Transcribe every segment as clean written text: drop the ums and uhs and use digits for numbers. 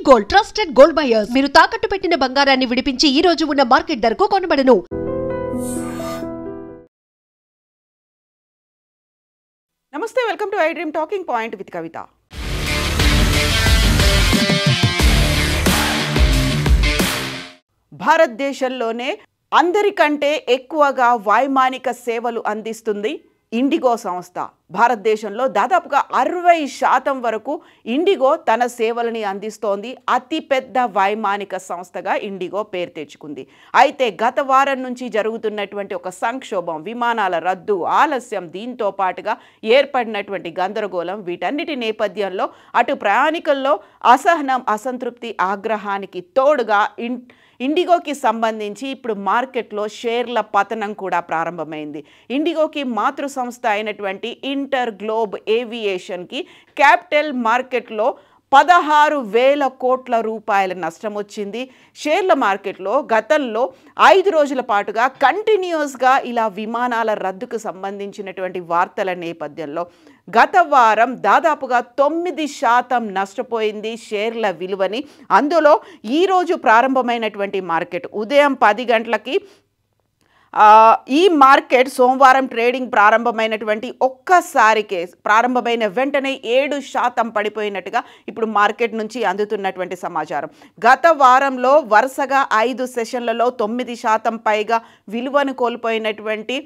Gold trusted gold buyers మీరు తాకట్టు పెట్టిన బంగారాన్ని విడిపించి ఈ రోజు ఉన్న మార్కెట్ ధరకు కొనబడను. నమస్తే, welcome to I dream talking point with Kavitha. భారతదేశంలోనే అందరికంటే ఎక్కువగా వైమానిక సేవలు అందిస్తుంది ఇండిగో సంస్థ. భారతదేశంలో దాదాపుగా 60% వరకు ఇండిగో తన సేవలని అందిస్తోంది. అతిపెద్ద వైమానిక సంస్థగా ఇండిగో పేరు తెచ్చుకుంది. అయితే గత వారం నుంచి జరుగుతున్నటువంటి ఒక సంక్షోభం, విమానాల రద్దు, ఆలస్యం, దీంతో పాటుగా ఏర్పడినటువంటి గందరగోళం, వీటన్నిటి నేపథ్యంలో అటు ప్రయాణికుల్లో అసహనం, అసంతృప్తి, ఆగ్రహానికి తోడుగా ఇండిగోకి సంబంధించి ఇప్పుడు మార్కెట్లో షేర్ల పతనం కూడా ప్రారంభమైంది. ఇండిగోకి మాతృ సంస్థ అయినటువంటి ఇంటర్ గ్లోబ్ ఏవియేషన్కి క్యాపిటల్ మార్కెట్లో 16,000 కోట్ల రూపాయల నష్టం వచ్చింది. షేర్ల మార్కెట్లో గతంలో 5 రోజుల పాటుగా కంటిన్యూస్గా ఇలా విమానాల రద్దుకు సంబంధించినటువంటి వార్తల నేపథ్యంలో గత వారం దాదాపుగా 9% నష్టపోయింది షేర్ల విలువని. అందులో ఈరోజు ప్రారంభమైనటువంటి మార్కెట్ ఉదయం 10 గంటలకి ఈ మార్కెట్ సోమవారం ట్రేడింగ్ ప్రారంభమైనటువంటి ఒక్కసారికే ప్రారంభమైన వెంటనే 7% పడిపోయినట్టుగా ఇప్పుడు మార్కెట్ నుంచి అందుతున్నటువంటి సమాచారం. గత వారంలో వరుసగా 5 సెషన్లలో 9% పైగా విలువను కోల్పోయినటువంటి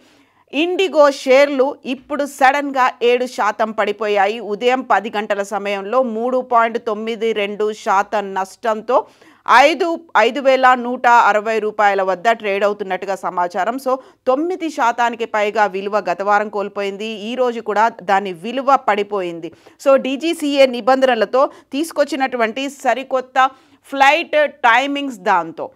ఇండిగో షేర్లు ఇప్పుడు సడన్గా 7% పడిపోయాయి. ఉదయం 10 గంటల సమయంలో 3.92% నష్టంతో 5,160 రూపాయల వద్ద ట్రేడ్ అవుతున్నట్టుగా సమాచారం. సో 9% పైగా విలువ గత వారం కోల్పోయింది. ఈరోజు కూడా దాని విలువ పడిపోయింది. సో DGCA నిబంధనలతో తీసుకొచ్చినటువంటి సరికొత్త ఫ్లైట్ టైమింగ్స్ దాంతో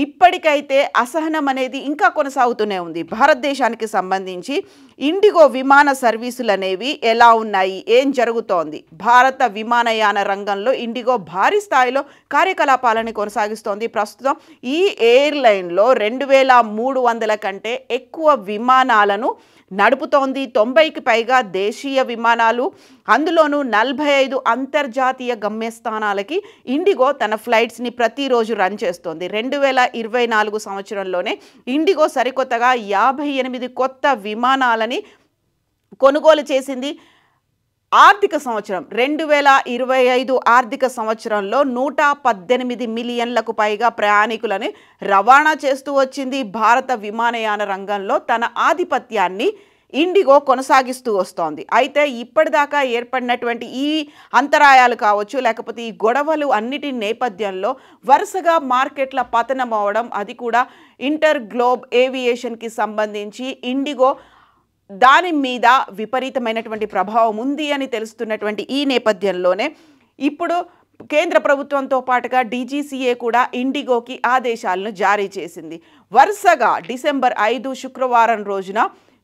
ఇప్పటికైతే అసహనం అనేది ఇంకా కొనసాగుతూనే ఉంది. భారతదేశానికి సంబంధించి ఇండిగో విమాన సర్వీసులు అనేవి ఎలా ఉన్నాయి, ఏం జరుగుతోంది? భారత విమానయాన రంగంలో ఇండిగో భారీ స్థాయిలో కార్యకలాపాలను కొనసాగిస్తోంది. ప్రస్తుతం ఈ ఎయిర్లైన్లో 2,300 కంటే ఎక్కువ విమానాలను నడుపుతోంది. 90కి పైగా దేశీయ విమానాలు, అందులోనూ 45 అంతర్జాతీయ గమ్యస్థానాలకి ఇండిగో తన ఫ్లైట్స్ని ప్రతిరోజు రన్ చేస్తోంది. 2024 సంవత్సరంలోనే ఇండిగో సరికొత్తగా 58 కొత్త విమానాలని కొనుగోలు చేసింది. ఆర్థిక సంవత్సరం 2025 ఆర్థిక సంవత్సరంలో 118 మిలియన్లకు పైగా ప్రయాణికులని రవాణా చేస్తూ వచ్చింది. భారత విమానయాన రంగంలో తన ఆధిపత్యాన్ని ఇండిగో కొనసాగిస్తూ వస్తోంది. అయితే ఇప్పటిదాకా ఏర్పడినటువంటి ఈ అంతరాయాలు కావచ్చు, లేకపోతే ఈ గొడవలు అన్నిటి నేపథ్యంలో వరుసగా మార్కెట్ల పతనం అవడం, అది కూడా ఇంటర్ గ్లోబ్ ఏవియేషన్కి సంబంధించి ఇండిగో దాని మీద విపరీతమైనటువంటి ప్రభావం ఉంది అని తెలుస్తున్నటువంటి ఈ నేపథ్యంలోనే ఇప్పుడు కేంద్ర ప్రభుత్వంతో పాటుగా DGCA కూడా ఇండిగోకి ఆదేశాలను జారీ చేసింది. వరుసగా డిసెంబర్ 5 శుక్రవారం రోజున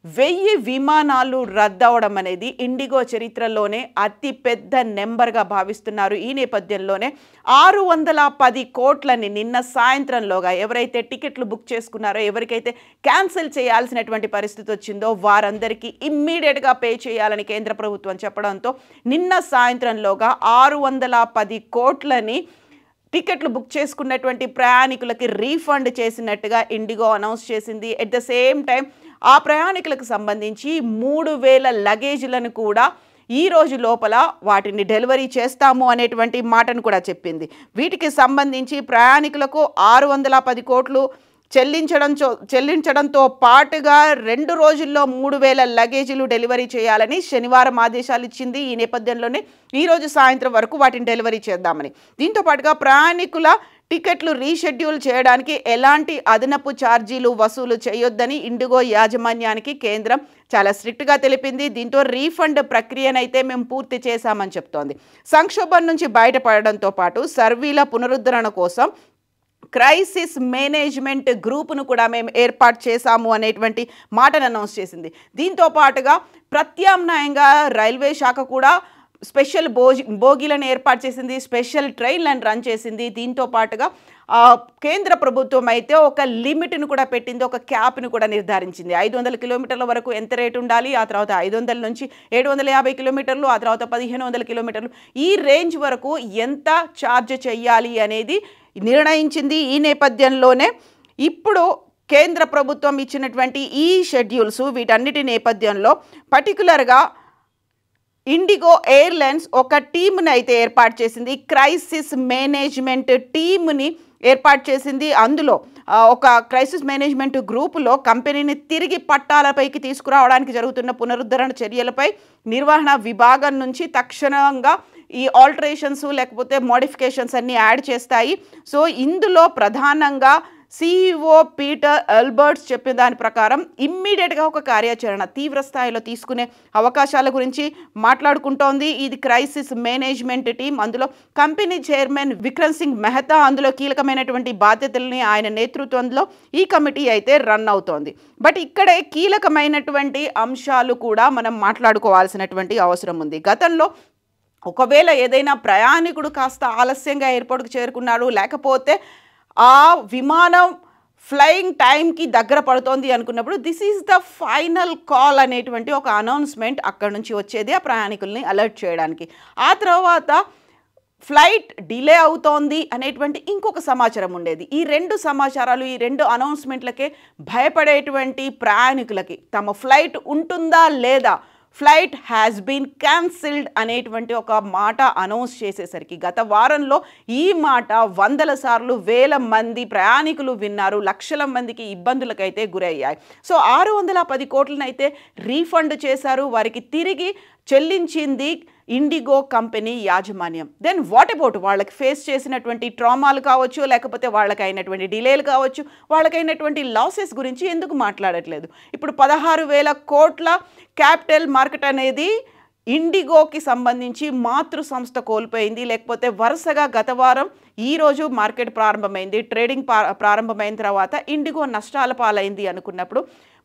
1000 విమానాలు రద్దవడం అనేది ఇండిగో చరిత్రలోనే అతి పెద్ద నెంబర్గా భావిస్తున్నారు. ఈ నేపథ్యంలోనే 610 కోట్లని నిన్న సాయంత్రంలోగా ఎవరైతే టికెట్లు బుక్ చేసుకున్నారో, ఎవరికైతే క్యాన్సిల్ చేయాల్సినటువంటి పరిస్థితి వచ్చిందో వారందరికీ ఇమ్మీడియట్గా పే చేయాలని కేంద్ర ప్రభుత్వం చెప్పడంతో నిన్న సాయంత్రంలోగా 610 కోట్లని టికెట్లు బుక్ చేసుకున్నటువంటి ప్రయాణికులకి రీఫండ్ చేసినట్టుగా ఇండిగో అనౌన్స్ చేసింది. ఎట్ ద సేమ్ టైం ఆ ప్రయాణికులకు సంబంధించి 3,000 లగేజీలను కూడా ఈ రోజు లోపల వాటిని డెలివరీ చేస్తాము అనేటువంటి మాటను కూడా చెప్పింది. వీటికి సంబంధించి ప్రయాణికులకు 610 కోట్లు చెల్లించడంతో పాటుగా 2 రోజుల్లో 3,000 లగేజీలు డెలివరీ చేయాలని శనివారం ఆదేశాలు ఇచ్చింది. ఈ నేపథ్యంలోనే ఈరోజు సాయంత్రం వరకు వాటిని డెలివరీ చేద్దామని. దీంతో పాటుగా ప్రయాణికుల టికెట్లు రీషెడ్యూల్ చేయడానికి ఎలాంటి అదనపు ఛార్జీలు వసూలు చేయొద్దని ఇండిగో యాజమాన్యానికి కేంద్రం చాలా స్ట్రిక్ట్గా తెలిపింది. దీంతో రీఫండ్ ప్రక్రియనైతే మేము పూర్తి చేశామని చెప్తోంది. సంక్షోభం నుంచి బయటపడడంతో పాటు సర్వీల పునరుద్ధరణ కోసం క్రైసిస్ మేనేజ్మెంట్ గ్రూపును కూడా మేము ఏర్పాటు చేశాము అనేటువంటి మాటను అనౌన్స్ చేసింది. దీంతో పాటుగా ప్రత్యామ్నాయంగా రైల్వే శాఖ కూడా స్పెషల్ బోగీలను ఏర్పాటు చేసింది, స్పెషల్ ట్రైన్లను రన్ చేసింది. దీంతో పాటుగా కేంద్ర ప్రభుత్వం అయితే ఒక లిమిట్ను కూడా పెట్టింది, ఒక క్యాప్ను కూడా నిర్ధారించింది. 500 కిలోమీటర్ల వరకు ఎంత రేటు ఉండాలి, ఆ తర్వాత 500 నుంచి 750 కిలోమీటర్లు, ఆ తర్వాత 1500 కిలోమీటర్లు, ఈ రేంజ్ వరకు ఎంత ఛార్జ్ చేయాలి అనేది నిర్ణయించింది. ఈ నేపథ్యంలోనే ఇప్పుడు కేంద్ర ప్రభుత్వం ఇచ్చినటువంటి ఈ షెడ్యూల్స్ వీటన్నిటి నేపథ్యంలో పర్టికులర్గా ఇండిగో ఎయిర్లైన్స్ ఒక టీంని అయితే ఏర్పాటు చేసింది, క్రైసిస్ మేనేజ్మెంట్ టీమ్ని ఏర్పాటు చేసింది. అందులో ఒక క్రైసిస్ మేనేజ్మెంట్ గ్రూపులో కంపెనీని తిరిగి పట్టాలపైకి తీసుకురావడానికి జరుగుతున్న పునరుద్ధరణ చర్యలపై నిర్వహణ విభాగం నుంచి తక్షణంగా ఈ ఆల్టరేషన్స్ లేకపోతే మోడిఫికేషన్స్ అన్నీ యాడ్ చేస్తాయి. సో ఇందులో ప్రధానంగా CEO పీటర్ ఎల్బర్ట్స్ చెప్పిన దాని ప్రకారం ఇమ్మీడియట్గా ఒక కార్యాచరణ తీవ్ర స్థాయిలో తీసుకునే అవకాశాల గురించి మాట్లాడుకుంటోంది ఇది క్రైసిస్ మేనేజ్మెంట్ టీం. అందులో కంపెనీ చైర్మన్ విక్రమ్ సింగ్ మెహతా అందులో కీలకమైనటువంటి బాధ్యతల్ని ఆయన నేతృత్వంలో ఈ కమిటీ అయితే రన్ అవుతోంది. బట్ ఇక్కడే కీలకమైనటువంటి అంశాలు కూడా మనం మాట్లాడుకోవాల్సినటువంటి అవసరం ఉంది. గతంలో ఒకవేళ ఏదైనా ప్రయాణికుడు కాస్త ఆలస్యంగా ఎయిర్పోర్ట్కి చేరుకున్నాడు, లేకపోతే ఆ విమానం ఫ్లయింగ్ టైంకి దగ్గర పడుతోంది అనుకున్నప్పుడు this is the final call అనేటువంటి ఒక అనౌన్స్మెంట్ అక్కడి నుంచి వచ్చేది ఆ ప్రయాణికుల్ని అలర్ట్ చేయడానికి. ఆ తర్వాత ఫ్లైట్ డిలే అవుతోంది అనేటువంటి ఇంకొక సమాచారం ఉండేది. ఈ రెండు సమాచారాలు, ఈ రెండు అనౌన్స్మెంట్లకే భయపడేటువంటి ప్రయాణికులకి తమ ఫ్లైట్ ఉంటుందా లేదా, ఫ్లైట్ హ్యాస్ బీన్ క్యాన్సిల్డ్ అనేటువంటి ఒక మాట అనౌన్స్ చేసేసరికి గత వారంలో ఈ మాట వందల సార్లు వేల మంది ప్రయాణికులు విన్నారు, లక్షల మందికి ఇబ్బందులకైతే గురయ్యాయి. సో 610 కోట్లను అయితే రీఫండ్ చేశారు, వారికి తిరిగి చెల్లించింది ఇండిగో కంపెనీ యాజమాన్యం. దెన్ వాట్ అబౌట్ వాళ్ళకి ఫేస్ చేసినటువంటి ట్రామాలు కావచ్చు, లేకపోతే వాళ్ళకి అయినటువంటి డిలేలు కావచ్చు, వాళ్ళకైనటువంటి లాసెస్ గురించి ఎందుకు మాట్లాడట్లేదు? ఇప్పుడు 16,000 కోట్ల క్యాపిటల్ మార్కెట్ అనేది ఇండిగోకి సంబంధించి మాతృ సంస్థ కోల్పోయింది. లేకపోతే వరుసగా గత వారం ఈరోజు మార్కెట్ ప్రారంభమైంది, ట్రేడింగ్ ప్రారంభమైన తర్వాత ఇండిగో నష్టాల పాలైంది అనుకున్నప్పుడు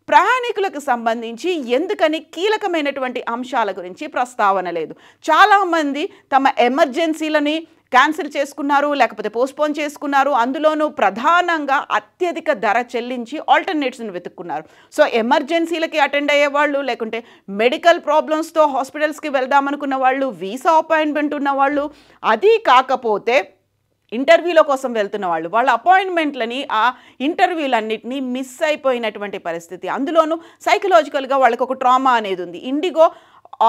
ప్రయాణికులకు సంబంధించి ఎందుకని కీలకమైనటువంటి అంశాల గురించి ప్రస్తావన లేదు. చాలామంది తమ ఎమర్జెన్సీలని క్యాన్సిల్ చేసుకున్నారు, లేకపోతే పోస్ట్పోన్ చేసుకున్నారు. అందులోనూ ప్రధానంగా అత్యధిక ధర చెల్లించి ఆల్టర్నేట్స్ని వెతుక్కున్నారు. సో ఎమర్జెన్సీలకి అటెండ్ అయ్యేవాళ్ళు, లేకుంటే మెడికల్ ప్రాబ్లమ్స్తో హాస్పిటల్స్కి వెళ్దామనుకున్న వాళ్ళు, వీసా అపాయింట్మెంట్ ఉన్న వాళ్ళు, అది కాకపోతే ఇంటర్వ్యూల కోసం వెళ్తున్న వాళ్ళు, వాళ్ళ అపాయింట్మెంట్లని ఆ ఇంటర్వ్యూలన్నింటినీ మిస్ అయిపోయినటువంటి పరిస్థితి. అందులోనూ సైకలాజికల్గా వాళ్ళకి ఒక ట్రామా అనేది ఉంది. ఇండిగో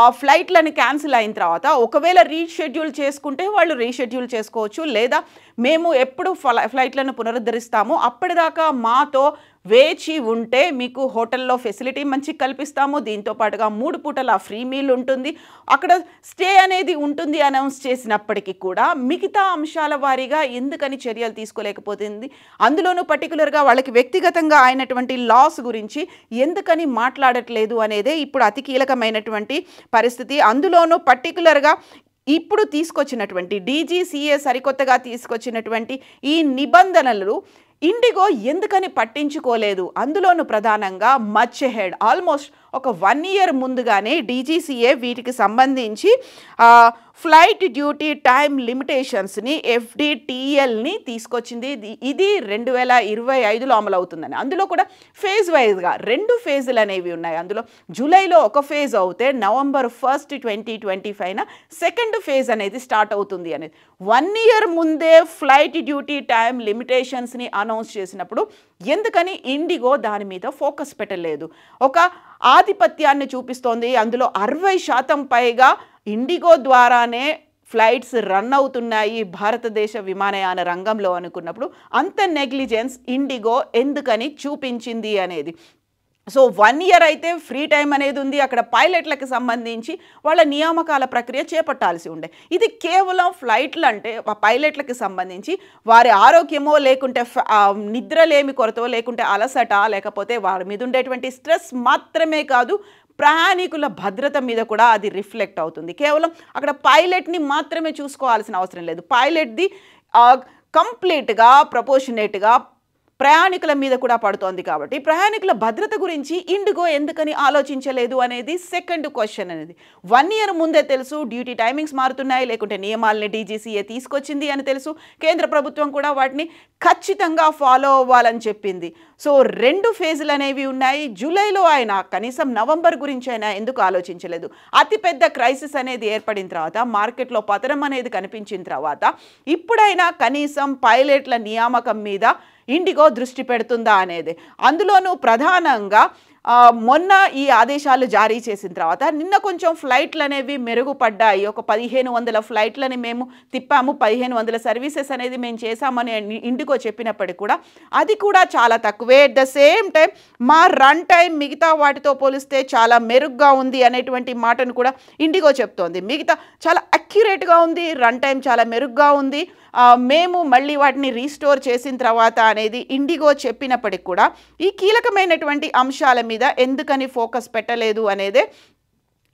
ఆ ఫ్లైట్లను క్యాన్సిల్ అయిన తర్వాత ఒకవేళ రీషెడ్యూల్ చేసుకుంటే వాళ్ళు రీషెడ్యూల్ చేసుకోవచ్చు, లేదా మేము ఎప్పుడు ఫ్లైట్లను పునరుద్ధరిస్తాము అప్పటిదాకా మాతో వేచి ఉంటే మీకు హోటల్లో ఫెసిలిటీ మంచి కల్పిస్తాము, దీంతో పాటుగా 3 పూటల ఫ్రీ మీల్ ఉంటుంది, అక్కడ స్టే అనేది ఉంటుంది అనౌన్స్ చేసినప్పటికీ కూడా మిగతా అంశాల వారీగా ఎందుకని చర్యలు తీసుకోలేకపోతుంది? అందులోనూ పర్టికులర్గా వాళ్ళకి వ్యక్తిగతంగా అయినటువంటి లాస్ గురించి ఎందుకని మాట్లాడట్లేదు అనేదే ఇప్పుడు అతి కీలకమైనటువంటి పరిస్థితి. అందులోనూ పర్టికులర్గా ఇప్పుడు తీసుకొచ్చినటువంటి DGCA సరికొత్తగా తీసుకొచ్చినటువంటి ఈ నిబంధనలు ఇండిగో ఎందుకని పట్టించుకోలేదు? అందులోనూ ప్రధానంగా మచ్ హెడ్ ఆల్మోస్ట్ ఒక 1 year ముందుగానే DGCA వీటికి సంబంధించి ఫ్లైట్ డ్యూటీ టైం లిమిటేషన్స్ని FDTLని తీసుకొచ్చింది. ఇది 2025లో అమలవుతుందని. అందులో కూడా ఫేజ్ వైజ్గా 2 ఫేజులు అనేవి ఉన్నాయి. అందులో జూలైలో ఒక ఫేజ్ అవుతే November 1, 2025 సెకండ్ ఫేజ్ అనేది స్టార్ట్ అవుతుంది అనేది. 1 year ముందే ఫ్లైట్ డ్యూటీ టైం లిమిటేషన్స్ని అనౌన్స్ చేసినప్పుడు ఎందుకని ఇండిగో దాని మీద ఫోకస్ పెట్టలేదు? ఒక ఆధిపత్యాన్ని చూపిస్తోంది. అందులో 60% పైగా ఇండిగో ద్వారానే ఫ్లైట్స్ రన్ అవుతున్నాయి భారతదేశ విమానయాన రంగంలో అనుకున్నప్పుడు అంత నెగ్లిజెన్స్ ఇండిగో ఎందుకని చూపించింది అనేది. సో 1 year అయితే ఫ్రీ టైం అనేది ఉంది. అక్కడ పైలట్లకు సంబంధించి వాళ్ళ నియామకాల ప్రక్రియ చేపట్టాల్సి ఉండే. ఇది కేవలం ఫ్లైట్లు అంటే పైలట్లకు సంబంధించి వారి ఆరోగ్యమో, లేకుంటే నిద్రలేమి కొరతో, లేకుంటే అలసట, లేకపోతే వారి మీద ఉండేటువంటి స్ట్రెస్ మాత్రమే కాదు, ప్రయాణికుల భద్రత మీద కూడా అది రిఫ్లెక్ట్ అవుతుంది. కేవలం అక్కడ పైలట్ని మాత్రమే చూసుకోవాల్సిన అవసరం లేదు. పైలట్ది కంప్లీట్గా ప్రపోర్షనేట్గా ప్రయాణికుల మీద కూడా పడుతోంది. కాబట్టి ప్రయాణికుల భద్రత గురించి ఇండిగో ఎందుకని ఆలోచించలేదు అనేది సెకండ్ క్వశ్చన్ అనేది. 1 year ముందే తెలుసు డ్యూటీ టైమింగ్స్ మారుతున్నాయి, లేకుంటే నియమాలని DGCA తీసుకొచ్చింది అని తెలుసు. కేంద్ర ప్రభుత్వం కూడా వాటిని ఖచ్చితంగా ఫాలో అవ్వాలని చెప్పింది. సో 2 ఫేజులు అనేవి ఉన్నాయి. జూలైలో అయినా కనీసం నవంబర్ గురించి అయినా ఎందుకు ఆలోచించలేదు? అతిపెద్ద క్రైసిస్ అనేది ఏర్పడిన తర్వాత, మార్కెట్లో పతనం అనేది కనిపించిన తర్వాత ఇప్పుడైనా కనీసం పైలట్ల నియామకం మీద ఇండిగో దృష్టి పెడుతుందా అనేది. అందులోనూ ప్రధానంగా మొన్న ఈ ఆదేశాలు జారీ చేసిన తర్వాత నిన్న కొంచెం ఫ్లైట్లు అనేవి మెరుగుపడ్డాయి. ఒక 1500 ఫ్లైట్లని మేము తిప్పాము, 1500 సర్వీసెస్ అనేది మేము చేశామని ఇండిగో చెప్పినప్పటికీ కూడా అది కూడా చాలా తక్కువే. ఎట్ ద సేమ్ టైం మా రన్ టైం మిగతా వాటితో పోలిస్తే చాలా మెరుగ్గా ఉంది అనేటువంటి మాటను కూడా ఇండిగో చెప్తోంది. మిగతా చాలా అక్యురేట్గా ఉంది, రన్ టైం చాలా మెరుగ్గా ఉంది, మేము మళ్ళీ వాటిని రీస్టోర్ చేసిన తర్వాత అనేది ఇండిగో చెప్పినప్పటికి కూడా ఈ కీలకమైనటువంటి అంశాల మీద ఎందుకని ఫోకస్ పెట్టలేదు అనేదే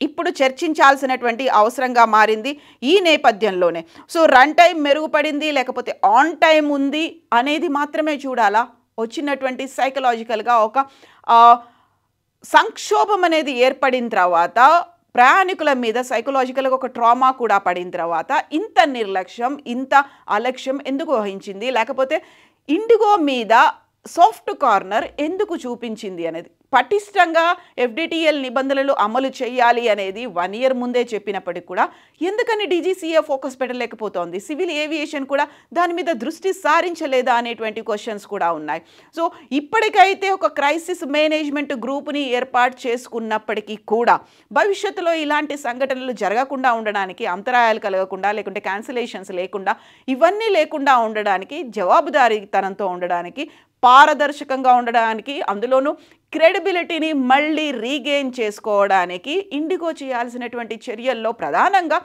ఇప్పుడు చర్చించాల్సినటువంటి అవసరంగా మారింది ఈ నేపథ్యంలోనే. సో రన్ టైం మెరుగుపడింది లేకపోతే ఆన్ టైం ఉంది అనేది మాత్రమే చూడాలా? వచ్చినటువంటి సైకలాజికల్గా ఒక సంక్షోభం అనేది ఏర్పడిన తర్వాత, ప్రయాణికుల మీద సైకలాజికల్గా ఒక ట్రామా కూడా పడిన తర్వాత ఇంత నిర్లక్ష్యం, ఇంత అలక్ష్యం ఎందుకు వహించింది? లేకపోతే ఇండిగో మీద సాఫ్ట్ కార్నర్ ఎందుకు చూపించింది అనేది. పటిష్టంగా FDTL నిబంధనలు అమలు చేయాలి అనేది 1 year ముందే చెప్పినప్పటికీ కూడా ఎందుకని DGCA ఫోకస్ పెట్టలేకపోతోంది? సివిల్ ఏవియేషన్ కూడా దాని మీద దృష్టి సారించలేదా అనేటువంటి క్వశ్చన్స్ కూడా ఉన్నాయి. సో ఇప్పటికైతే ఒక క్రైసిస్ మేనేజ్మెంట్ గ్రూప్ని ఏర్పాటు చేసుకున్నప్పటికీ కూడా భవిష్యత్తులో ఇలాంటి సంఘటనలు జరగకుండా ఉండడానికి, అంతరాయాలు కలగకుండా, లేకుంటే క్యాన్సిలేషన్స్ లేకుండా, ఇవన్నీ లేకుండా ఉండడానికి, జవాబుదారీతనంతో ఉండడానికి, పారదర్శకంగా ఉండడానికి, అందులోనూ క్రెడిబిలిటీని మళ్ళీ రీగెయిన్ చేసుకోవడానికి ఇండిగో చేయాల్సినటువంటి చర్యల్లో ప్రధానంగా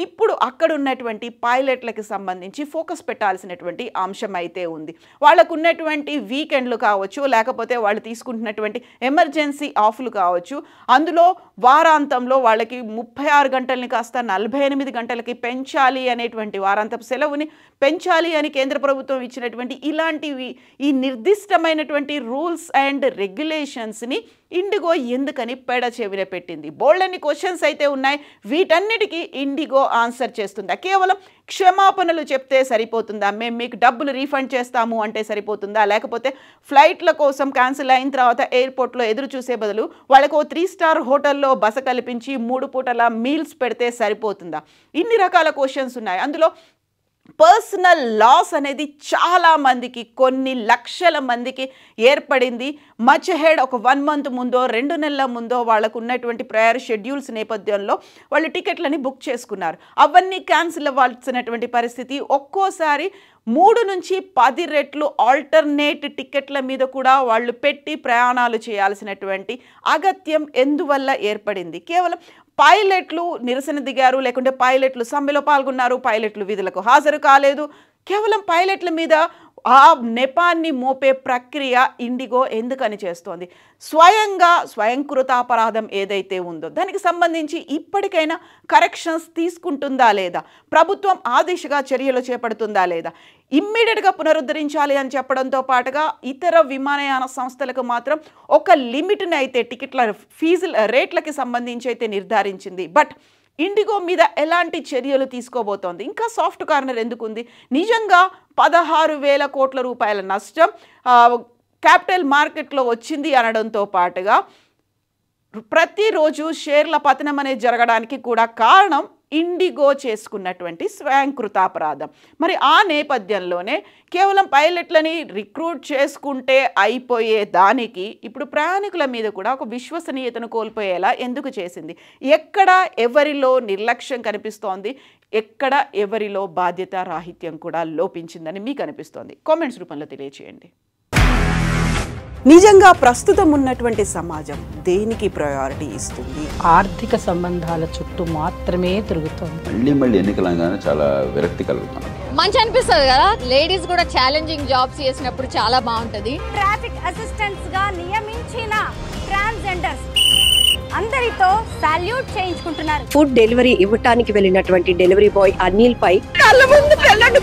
ఇప్పుడు అక్కడ ఉన్నటువంటి పైలట్లకు సంబంధించి ఫోకస్ పెట్టాల్సినటువంటి అంశం అయితే ఉంది. వాళ్ళకు ఉన్నటువంటి వీకెండ్లు కావచ్చు, లేకపోతే వాళ్ళు తీసుకుంటున్నటువంటి ఎమర్జెన్సీ ఆఫ్లు కావచ్చు, అందులో వారాంతంలో వాళ్ళకి 36 గంటలని కాస్త 48 గంటలకి పెంచాలి అనేటువంటి, వారాంతపు సెలవుని పెంచాలి అని కేంద్ర ప్రభుత్వం ఇచ్చినటువంటి ఇలాంటివి ఈ నిర్దిష్టమైనటువంటి రూల్స్ అండ్ రెగ్యులేషన్స్ని ఇండిగో ఎందుకని పెడ చెవిన పెట్టింది? బోల్డన్ని క్వశ్చన్స్ అయితే ఉన్నాయి. వీటన్నిటికీ ఇండిగో ఆన్సర్ చేస్తుందా? కేవలం క్షమాపణలు చెప్తే సరిపోతుందా? మేము మీకు డబ్బులు రీఫండ్ చేస్తాము అంటే సరిపోతుందా? లేకపోతే ఫ్లైట్ల కోసం క్యాన్సిల్ అయిన తర్వాత ఎయిర్పోర్ట్లో ఎదురు చూసే బదులు వాళ్ళకు 3 star హోటల్లో బస కల్పించి 3 పూటల మీల్స్ పెడితే సరిపోతుందా? ఇన్ని రకాల క్వశ్చన్స్ ఉన్నాయి. అందులో పర్సనల్ లాస్ అనేది చాలా మందికి, కొన్ని లక్షల మందికి ఏర్పడింది. మచ్ హెడ్ ఒక 1 month ముందో 2 నెలల ముందో వాళ్ళకు ఉన్నటువంటి ప్రయర్ షెడ్యూల్స్ నేపథ్యంలో వాళ్ళు టికెట్లని బుక్ చేసుకున్నారు. అవన్నీ క్యాన్సిల్ అవ్వాల్సినటువంటి పరిస్థితి, ఒక్కోసారి 3 నుంచి 10 రెట్లు ఆల్టర్నేట్ టికెట్ల మీద కూడా వాళ్ళు పెట్టి ప్రయాణాలు చేయాల్సినటువంటి అగత్యం ఎందువల్ల ఏర్పడింది? కేవలం పైలట్లు నిరసన దిగారు, లేకుంటే పైలట్లు సమ్మెలో పాల్గొన్నారు, పైలట్లు విధులకు హాజరు కాలేదు, కేవలం పైలట్ల మీద ఆ నెపాన్ని మోపే ప్రక్రియ ఇండిగో ఎందుకని చేస్తోంది? స్వయంకృతాపరాధం ఏదైతే ఉందో దానికి సంబంధించి ఇప్పటికైనా కరెక్షన్స్ తీసుకుంటుందా లేదా? ప్రభుత్వం ఆ దిశగా చర్యలు చేపడుతుందా లేదా? ఇమ్మీడియట్గా పునరుద్ధరించాలి అని చెప్పడంతో పాటుగా ఇతర విమానయాన సంస్థలకు మాత్రం ఒక లిమిట్ని అయితే టికెట్ల ఫీజుల రేట్లకి సంబంధించి అయితే నిర్ధారించింది. బట్ ఇండిగో మీద ఎలాంటి చర్యలు తీసుకోబోతోంది? ఇంకా సాఫ్ట్ కార్నర్ ఎందుకుంది? నిజంగా 16,000 కోట్ల రూపాయల నష్టం క్యాపిటల్ మార్కెట్లో వచ్చింది అనడంతో పాటుగా ప్రతిరోజు షేర్ల పతనం అనేది జరగడానికి కూడా కారణం ఇండిగో చేసుకున్నటువంటి స్వయంకృతాపరాధం. మరి ఆ నేపథ్యంలోనే కేవలం పైలట్లని రిక్రూట్ చేసుకుంటే అయిపోయే దానికి ఇప్పుడు ప్రయాణికుల మీద కూడా ఒక విశ్వసనీయతను కోల్పోయేలా ఎందుకు చేసింది? ఎక్కడ ఎవరిలో నిర్లక్ష్యం కనిపిస్తోంది? ఎక్కడ ఎవరిలో బాధ్యత రాహిత్యం కూడా లోపించిందని మీకు అనిపిస్తోంది? కామెంట్స్ రూపంలో తెలియచేయండి. నిజంగా ప్రస్తుతం ఉన్నటువంటి సమాజం దేనికి ప్రయారిటీ ఇస్తుంది? ఆర్థిక సంబంధాల చుట్టూ మాత్రమే తిరుగుతుంది. మళ్ళీ ఎన్నికలంగానే చాలా విరక్తి కలుగుతాం. మంచి అనిపిస్తుంది కదా, లేడీస్ కూడా ఛాలెంజింగ్ జాబ్స్ చేసినప్పుడు చాలా బాగుంటది. ట్రాఫిక్ అసిస్టెంట్స్ గా నియమించిన ట్రాన్స్జెండర్స్ అందరితో సాల్యూట్ చేయించుకుంటున్నారు. ఫుడ్ డెలివరీ ఇవ్వటానికి వెళ్ళినటువంటి డెలివరీ బాయ్ అనిల్ పై కళ్ళ ముందు పెళ్ళండి